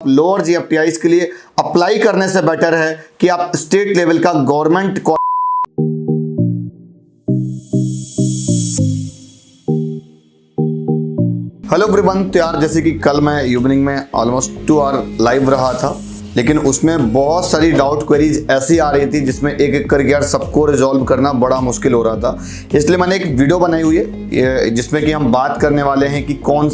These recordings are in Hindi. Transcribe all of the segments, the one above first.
लोअर जीएफटीआई के लिए अप्लाई करने से बेटर है कि आप स्टेट लेवल का गवर्नमेंट। हेलो एवरीवन, तो यार जैसे कि कल मैं इवनिंग में ऑलमोस्ट 2 आवर लाइव रहा था, लेकिन उसमें बहुत सारी डाउट क्वेरीज ऐसी आ रही थी जिसमें एक एक करके यार सबको रिजॉल्व करना बड़ा मुश्किल हो रहा था। इसलिए मैंने एक वीडियो बनाई हुई है जिसमें कि हम बात करने वाले हैं कि कौन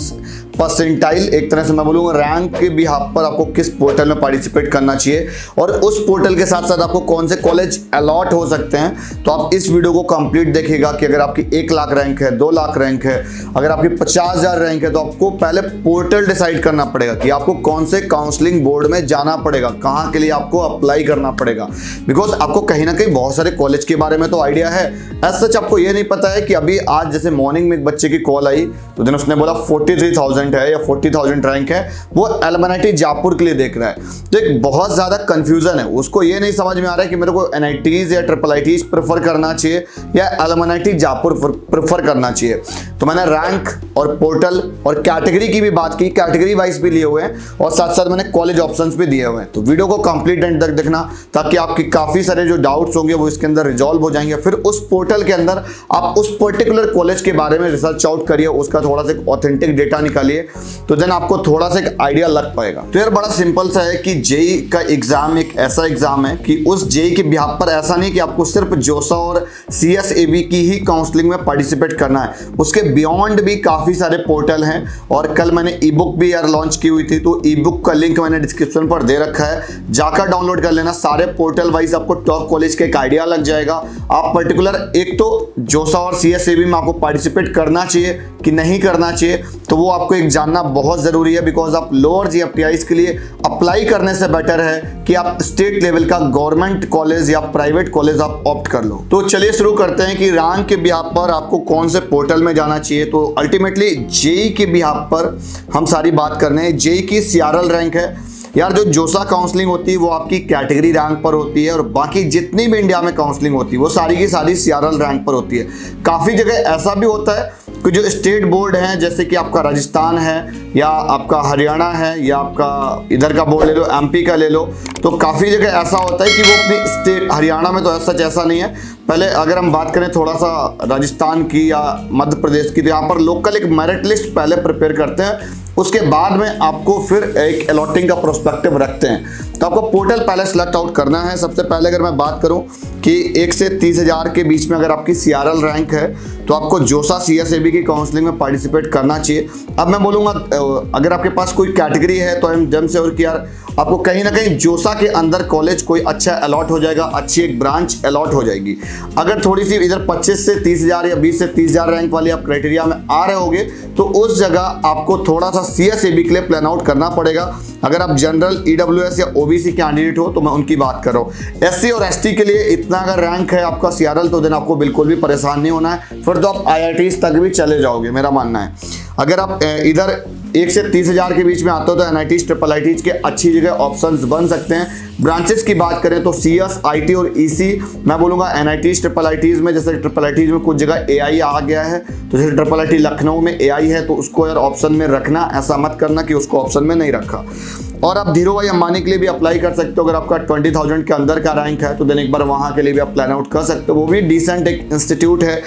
परसेंटाइल, एक तरह से मैं बोलूँगा रैंक के बिहाफ पर आपको किस पोर्टल में पार्टिसिपेट करना चाहिए और उस पोर्टल के साथ साथ आपको कौन से कॉलेज अलॉट हो सकते हैं। तो आप इस वीडियो को कंप्लीट देखिएगा कि अगर आपकी 1 लाख रैंक है, 2 लाख रैंक है, अगर आपकी 50,000 रैंक है, तो आपको पहले पोर्टल डिसाइड करना पड़ेगा कि आपको कौन से काउंसलिंग बोर्ड में जाना पड़ेगा, कहाँ के लिए आपको अप्लाई करना पड़ेगा। बिकॉज आपको कहीं ना कहीं बहुत सारे कॉलेज के बारे में तो आइडिया है, एज सच आपको ये नहीं पता है कि अभी आज जैसे मॉर्निंग में एक बच्चे की कॉल आई तो दिन उसने बोला 43,000 है या 40,000 रैंक है, वो एलएमएनआईटी जयपुर के लिए देख रहा है। तो एक बहुत ज्यादा कंफ्यूजन है, उसको ये नहीं समझ में आ रहा है कि मेरे को एनआईटीज या ट्रिपल आईटीज प्रेफर करना चाहिए या एलएमएनआईटी जयपुर प्रेफर करना चाहिए। तो मैंने रैंक और पोर्टल और कैटेगरी की भी बात की, कैटेगरी वाइज भी लिए हुए हैं और साथ साथ मैंने कॉलेज ऑप्शंस भी दिए हुए हैं। तो वीडियो को कंप्लीट एंड तक देखना ताकि आपकी काफी सारे जो डाउट्स होंगे वो इसके अंदर रिजॉल्व हो जाएंगे। फिर उस पोर्टल के अंदर आप उस पर्टिकुलर कॉलेज के बारे में रिसर्च आउट करिए, उसका थोड़ा सा ऑथेंटिक डेटा निकालिए, तो देन आपको थोड़ा सा एक आइडिया लग पाएगा। तो यार बड़ा सिंपल सा है कि जेई का एग्जाम एक ऐसा एग्जाम है कि उस जेई के बिहाफ पर ऐसा नहीं कि आपको सिर्फ जोसा और सीएसएबी की ही काउंसलिंग में पार्टिसिपेट करना है, उसके बियॉन्ड भी काफी सारे पोर्टल हैं। और कल मैंने ई बुक भी यार लॉन्च की हुई थी, तो ई बुक का लिंक मैंने डिस्क्रिप्शन पर दे रखा है, जाकर डाउनलोड कर लेना। सारे पोर्टल वाइज आपको टॉप कॉलेज का एक आइडिया लग जाएगा। आप पर्टिकुलर एक तो जोसा और सीएसएबी में आपको पार्टिसिपेट करना चाहिए कि नहीं करना चाहिए, तो वो आपको एक जानना बहुत जरूरी है। बिकॉज आप लोअर जीएफटीआई के लिए अप्लाई करने से बेटर है कि आप स्टेट लेवल का गवर्नमेंट कॉलेज या प्राइवेट कॉलेज आप ऑप्ट कर लो। तो चलिए शुरू करते हैं कि रैंक के बिहाफ पर आपको कौन से पोर्टल में जाना चाहिए। तो अल्टीमेटली जेई के बिहाफ पर हम सारी बात करने हैं। जेई की सीआरएल रैंक है यार, जो जोसा काउंसलिंग होती है वो आपकी कैटेगरी रैंक पर होती है और बाकी जितनी भी इंडिया में काउंसलिंग होती है वो सारी की सारी सीआरएल रैंक पर होती है। काफ़ी जगह ऐसा भी होता है कि जो स्टेट बोर्ड हैं, जैसे कि आपका राजस्थान है या आपका हरियाणा है या आपका इधर का बोर्ड ले लो, एमपी का ले लो, तो काफ़ी जगह ऐसा होता है कि वो अपनी स्टेट, हरियाणा में तो सच ऐसा नहीं है। पहले अगर हम बात करें थोड़ा सा राजस्थान की या मध्य प्रदेश की, तो यहाँ पर लोकल एक मेरिट लिस्ट पहले प्रिपेयर करते हैं, उसके बाद में आपको फिर एक अलॉटिंग का प्रोस्पेक्टिव रखते हैं। तो आपको पोर्टल पहले सेलेक्ट आउट करना है। सबसे पहले अगर मैं बात करूं कि 1 से 30,000 के बीच में अगर आपकी सीआरएल रैंक है तो आपको जोसा सीएसएबी की काउंसलिंग में पार्टिसिपेट करना चाहिए। अब मैं बोलूँगा अगर आपके पास कोई कैटेगरी है तो आई एम जम श्योर कि यार आपको कहीं ना कहीं जोसा के अंदर कॉलेज कोई अच्छा अलॉट हो जाएगा, अच्छी एक ब्रांच अलॉट हो जाएगी। अगर थोड़ी सी इधर 25 से 30,000 या 20 से 30,000 रैंक वाली आप क्राइटेरिया में आ रहे होगे तो उस जगह आपको थोड़ा सा सीएसएबी के लिए प्लान आउट करना पड़ेगा। अगर आप जनरल, ईडब्ल्यूएस या ओबीसी कैंडिडेट हो तो मैं उनकी बात कर रहा हूँ। एससी और एसटी के लिए इतना अगर रैंक है आपका सीआरएल तो देन आपको बिल्कुल भी परेशान नहीं होना है, फिर तो आप आईआईटीज तक भी चले जाओगे, मेरा मानना है। अगर आप इधर 1 से 30,000 के बीच में आते हो तो एनआईटीज, ट्रिपल आईटीज के अच्छी जगह ऑप्शंस बन सकते हैं। ब्रांचेस की बात करें तो सीएस, आईटी और ईसी, मैं बोलूँगा एनआईटीज, ट्रिपल आईटीज में, जैसे ट्रिपल आईटीज में कुछ जगह एआई आ गया है, तो जैसे ट्रिपल आईटी लखनऊ में एआई है तो उसको यार ऑप्शन में रखना, ऐसा मत करना कि उसको ऑप्शन में नहीं रखा। और आप धीरू भाई अंबानी के लिए भी अप्लाई कर सकते हो। अगर आपका 20,000 के अंदर का रैंक है तो देन एक बार वहाँ के लिए भी आप प्लान आउट कर सकते हो, वो भी डिसेंट एक इंस्टीट्यूट है।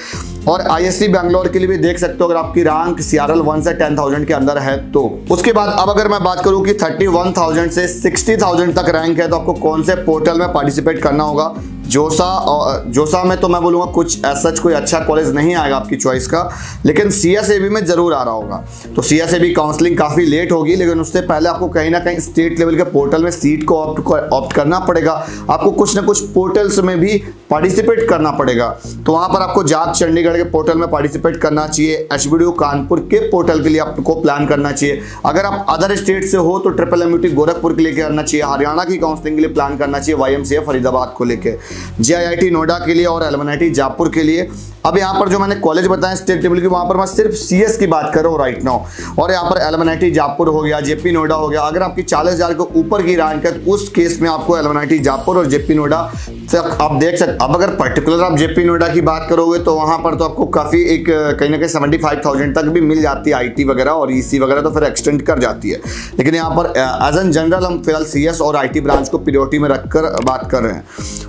और आईएससी बैंगलोर के लिए भी देख सकते हो अगर आपकी रैंक सीआरएल 1 से 10,000 के अंदर है तो। उसके बाद अब अगर मैं बात करूं कि 31,000 से 60,000 तक रैंक है तो आपको कौन से पोर्टल में पार्टिसिपेट करना होगा। जोसा में तो मैं बोलूँगा कुछ सच कोई अच्छा कॉलेज नहीं आएगा आपकी चॉइस का, लेकिन सीएसएबी में जरूर आ रहा होगा। तो सीएसएबी काउंसलिंग काफ़ी लेट होगी, लेकिन उससे पहले आपको कहीं ना कहीं स्टेट लेवल के पोर्टल में सीट को ऑप्ट करना पड़ेगा। आपको कुछ ना कुछ पोर्टल्स में भी पार्टिसिपेट करना पड़ेगा। तो वहाँ पर आपको जाट चंडीगढ़ के पोर्टल में पार्टिसिपेट करना चाहिए, एचबीडीयू कानपुर के पोर्टल के लिए आपको प्लान करना चाहिए। अगर आप अदर स्टेट से हो तो ट्रिपल एमयूटी गोरखपुर के लिए करना चाहिए, हरियाणा की काउंसलिंग के लिए प्लान करना चाहिए वाईएमसीए फरीदाबाद को लेकर, जेआईआईटी नोएडा के लिए और एलएमएनआईटी जयपुर के लिए। अब यहाँ पर जो मैंने कॉलेज बताया स्टेट लेवल की, वहाँ पर मैं सिर्फ सीएस की बात कर रहा हूँ राइट नाउ। और यहाँ पर एलएमएनआईटी जयपुर हो गया, जेपी नोएडा हो गया। अगर आपकी 40,000 के ऊपर की रैंक है तो उस केस में आपको एलएमएनआईटी जयपुर और जेपी नोएडा तो आप देख सकते, अब अगर पर्टिकुलर आप जेपी नोएडा की बात करोगे तो वहाँ पर तो आपको काफ़ी एक कहीं ना कहीं 75,000 तक भी मिल जाती है आईटी वगैरह, और ईसी वगैरह तो फिर एक्सटेंड कर जाती है। लेकिन यहाँ पर एज एन जनरल हम फिलहाल सीएस और आईटी ब्रांच को प्रायोरिटी में रखकर बात कर रहे हैं।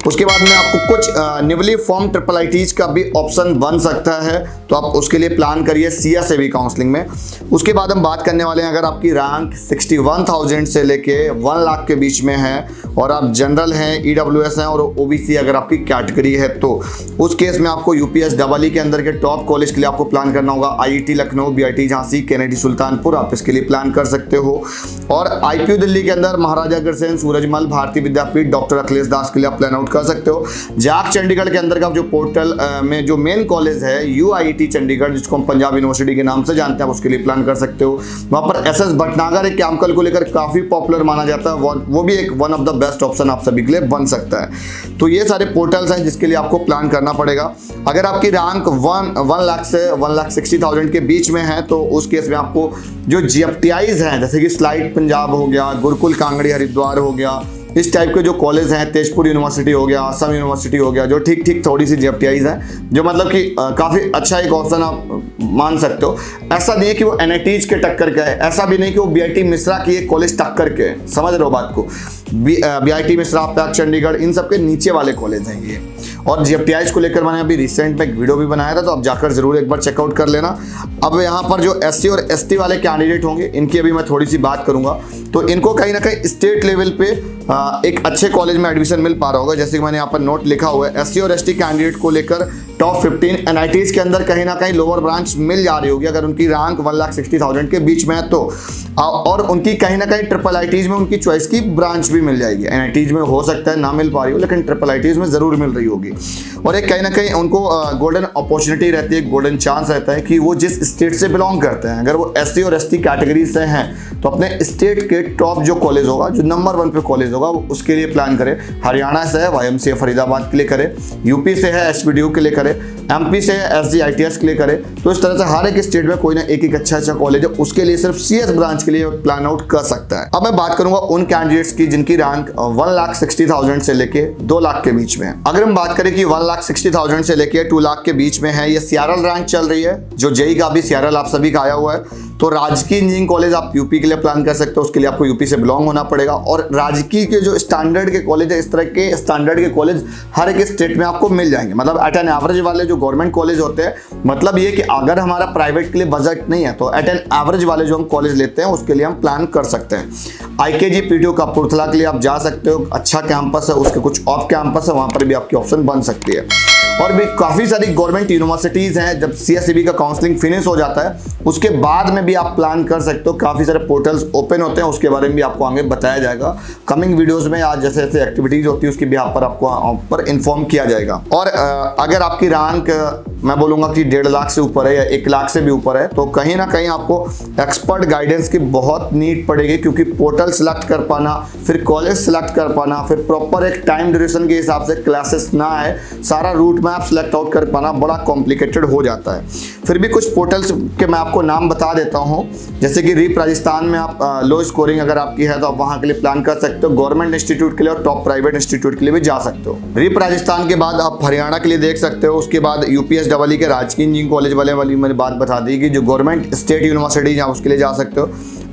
उसके बाद में आपको कुछ निवली फॉर्म ट्रिपल आईटीज का भी ऑप्शन बन सकता है, तो आप उसके लिए प्लान करिए सीएस एवी काउंसलिंग में। उसके बाद हम बात करने वाले हैं, अगर आपकी रैंक 61,000 से लेके 1 लाख के बीच में है और आप जनरल हैं, ईडब्ल्यूएस हैं और ओबीसी अगर आपकी कैटेगरी है, तो उस केस में आपको यूपीएस डबल के अंदर के टॉप कॉलेज के लिए आपको प्लान करना होगा। IIT Lucknow, BIT Jhansi, Kennedy Sultanpur, आप इसके लिए प्लान कर सकते हो। और आईपीयू दिल्ली के अंदर महाराजा अग्रसेन, सूरजमल, भारतीय विद्यापीठ, डॉक्टर अखिलेश दास के लिए आप प्लान आउट कर सकते हो। जाक चंडीगढ़ के अंदर का जो पोर्टल में जो मेन कॉलेज है यूआईटी चंडीगढ़, जिसको हम पंजाब यूनिवर्सिटी के नाम से जानते हैं, उसके लिए प्लान कर सकते हो। वहां पर एसएस भटनागर एक कैंपकल को लेकर काफी पॉपुलर माना जाता है, वो भी एक one of the best option आप सभी के लिए बन सकता है। तो ये सारे पोर्टल्स हैं जिसके लिए आपको प्लान करना पड़ेगा। अगर आपकी रैंक 1 लाख से 1,60,000 के बीच में है, तो उस केस में आपको जो जीएफटीआईज हैं, जैसे कि स्लाइड पंजाब हो गया, गुरुकुल कांगड़ी हरिद्वार हो गया, इस टाइप के जो कॉलेज हैं, तेजपुर यूनिवर्सिटी हो गया, असम यूनिवर्सिटी हो गया, जो ठीक ठीक थोड़ी सी जीएफटीआईज हैं, जो मतलब कि काफ़ी अच्छा एक ऑप्शन आप मान सकते हो। ऐसा नहीं है कि वो एनआईटीज के टक्कर का है, ऐसा भी नहीं कि वो बीआईटी मिश्रा की एक कॉलेज टक्कर के है, समझ रहे हो बात को। बीआईटी मिश्रा, पैक चंडीगढ़, इन सब के नीचे वाले कॉलेज हैं ये। और जीएफटीआईज को लेकर मैंने अभी रिसेंट में एक वीडियो भी बनाया था, तो आप जाकर जरूर एक बार चेकआउट कर लेना। अब यहाँ पर जो एससी और एसटी वाले कैंडिडेट होंगे, इनकी अभी मैं थोड़ी सी बात करूंगा, तो इनको कहीं ना कहीं स्टेट लेवल पे एक अच्छे कॉलेज में एडमिशन मिल पा रहा होगा। जैसे कि मैंने यहाँ पर नोट लिखा हुआ है, एससी और एसटी कैंडिडेट को लेकर टॉप 15 एनआईटीज के अंदर कहीं ना कहीं लोअर ब्रांच मिल जा रही होगी, अगर उनकी रैंक 1,60,000 के बीच में है तो। और उनकी कहीं ना कहीं ट्रिपल आईटीज में उनकी चॉइस की ब्रांच भी मिल जाएगी। एनआईटीज में हो सकता है ना मिल पा रही हो, लेकिन ट्रिपल आईटीज में जरूर मिल रही होगी। और एक कहीं ना कहीं उनको गोल्डन अपॉर्चुनिटी रहती है, गोल्डन चांस रहता है कि वो जिस स्टेट से बिलोंग करते हैं, अगर वो एससी और एसटी कैटेगरी से हैं, तो अपने स्टेट के टॉप जो कॉलेज होगा, जो नंबर 1 पे कॉलेज होगा, उसके लिए प्लान करें। हरियाणा से है वाईएमसीए फरीदाबाद के लिए करे, यूपी से है एसपीडीयू के लिए करे, एमपी से है एसजीआईटीएस के लिए करे। तो इस तरह से हर एक स्टेट में कोई ना एक अच्छा कॉलेज है, उसके लिए सिर्फ सीएस ब्रांच के लिए प्लान आउट कर सकता है। अब मैं बात करूंगा उन कैंडिडेट्स की जिनकी रैंक 1,60,000 से लेके 2 लाख के बीच में है। अगर हम बात करें कि 1,60,000 से लेके 2 लाख के बीच में है, ये सीआरएल रैंक चल रही है, जो जेई का भी सीआरएल आप सभी का आया हुआ है। तो राजकीय इंजीनियरिंग कॉलेज आप यूपी के लिए प्लान कर सकते हो, उसके लिए आपको यूपी से बिलोंग होना पड़ेगा। और राजकीय के जो स्टैंडर्ड के कॉलेज है, इस तरह के स्टैंडर्ड के कॉलेज हर एक स्टेट में आपको मिल जाएंगे। मतलब एट एन एवरेज वाले जो गवर्नमेंट कॉलेज होते हैं, मतलब ये कि अगर हमारा प्राइवेट के लिए बजट नहीं है, तो एट एन एवरेज वाले जो हम कॉलेज लेते हैं, उसके लिए हम प्लान कर सकते हैं। आईकेजी पीटीयू कपूरथला के लिए आप जा सकते हो, अच्छा कैंपस है, उसके कुछ ऑफ कैंपस है, वहां पर भी आपकी ऑप्शन बन सकती है। और भी काफ़ी सारी गवर्नमेंट यूनिवर्सिटीज़ हैं, जब सीएसईबी का काउंसलिंग फिनिश हो जाता है उसके बाद में भी आप प्लान कर सकते हो। काफ़ी सारे पोर्टल्स ओपन होते हैं, उसके बारे में भी आपको आगे बताया जाएगा कमिंग वीडियोस में। आज जैसे जैसे एक्टिविटीज़ होती है उसकी भी आप पर आपको पर इन्फॉर्म किया जाएगा। और अगर आपकी रैंक मैं बोलूँगा कि 1.5 लाख से ऊपर है या 1 लाख से भी ऊपर है, तो कहीं ना कहीं आपको एक्सपर्ट गाइडेंस की बहुत नीड पड़ेगी, क्योंकि पोर्टल सिलेक्ट कर पाना, फिर कॉलेज सिलेक्ट कर पाना, फिर प्रॉपर एक टाइम ड्यूरेशन के हिसाब से क्लासेस ना है, सारा रूट मैप सेलेक्ट आउट कर पाना बड़ा कॉम्प्लिकेटेड हो जाता है। फिर भी कुछ पोर्टल्स के मैं आपको नाम बता देता हूँ, जैसे कि रीप राजस्थान में आप लो स्कोरिंग अगर आपकी है तो आप वहाँ के लिए प्लान कर सकते हो। गवर्नमेंट इंस्टीट्यूट के लिए और टॉप प्राइवेट इंस्टीट्यूट के लिए भी जा सकते हो। रीप राजस्थान के बाद आप हरियाणा के लिए देख सकते हो। उसके बाद यूपीएस डबल के राजकीय इंजीनियरिंग कॉलेज वाली मैंने बात बता दी कि जो गवर्नमेंट स्टेट यूनिवर्सिटी है उसके लिए जा सकते हो।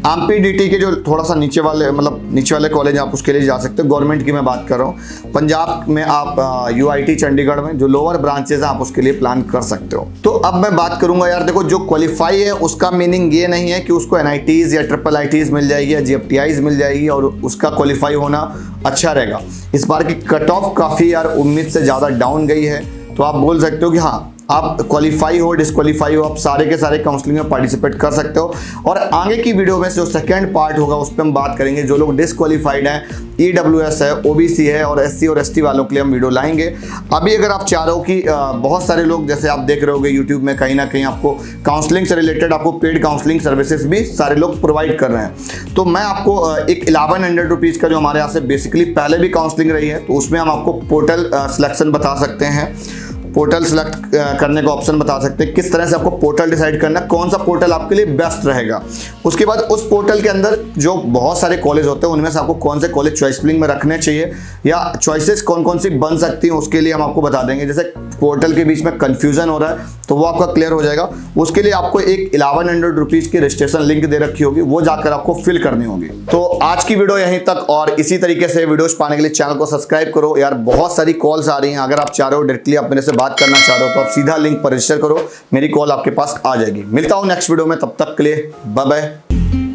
एमपीडीटी के जो थोड़ा सा नीचे वाले कॉलेज आप उसके लिए जा सकते हो, गवर्नमेंट की मैं बात कर रहा हूँ। पंजाब में आप यूआईटी चंडीगढ़ में जो लोअर ब्रांचेस हैं आप उसके लिए प्लान कर सकते हो। तो अब मैं बात करूंगा यार, देखो जो क्वालिफाई है उसका मीनिंग ये नहीं है कि उसको एनआईटीज या ट्रिपल आईटीज मिल जाएगी या जीएफटीआईज मिल जाएगी और उसका क्वालिफाई होना अच्छा रहेगा। इस बार की कट ऑफ काफ़ी यार उम्मीद से ज़्यादा डाउन गई है, तो आप बोल सकते हो कि हाँ आप क्वालिफाई हो डिस्क्वालीफाई हो, आप सारे के सारे काउंसलिंग में पार्टिसिपेट कर सकते हो। और आगे की वीडियो में जो सेकंड पार्ट होगा उस पर हम बात करेंगे जो लोग डिस्क्वालीफाइड हैं, ईडब्ल्यूएस है, ओबीसी है और एससी और एसटी वालों के लिए हम वीडियो लाएंगे। अभी अगर आप चाह रहे हो कि बहुत सारे लोग जैसे आप देख रहे होगे यूट्यूब में कहीं ना कहीं आपको काउंसलिंग से रिलेटेड आपको पेड काउंसलिंग सर्विसेज भी सारे लोग प्रोवाइड कर रहे हैं, तो मैं आपको एक 1100 रुपीज़ का जो हमारे यहाँ से बेसिकली पहले भी काउंसलिंग रही है, तो उसमें हम आपको पोर्टल सिलेक्शन बता सकते हैं। पोर्टल सिलेक्ट करने का ऑप्शन बता सकते हैं, किस तरह से आपको पोर्टल डिसाइड करना है, कौन सा पोर्टल आपके लिए बेस्ट रहेगा। उसके बाद उस पोर्टल के अंदर जो बहुत सारे कॉलेज होते हैं उनमें से आपको कौन से कॉलेज चॉइस फिलिंग में रखने चाहिए या चॉइसेस कौन कौन सी बन सकती हैं उसके लिए हम आपको बता देंगे। जैसे पोर्टल के बीच में कंफ्यूजन हो रहा है तो वो आपका क्लियर हो जाएगा। उसके लिए आपको एक 1100 रुपीज की रजिस्ट्रेशन लिंक दे रखी होगी, वो जाकर आपको फिल करनी होगी। तो आज की वीडियो यहीं तक, और इसी तरीके से वीडियोस पाने के लिए चैनल को सब्सक्राइब करो। यार बहुत सारी कॉल्स आ रही हैं, अगर आप चाह रहे हो डायरेक्टली आप मेरे से बात करना चाह रहे हो तो आप सीधा लिंक पर रजिस्टर करो, मेरी कॉल आपके पास आ जाएगी। मिलता हूं नेक्स्ट वीडियो में, तब तक के लिए बाय बाय।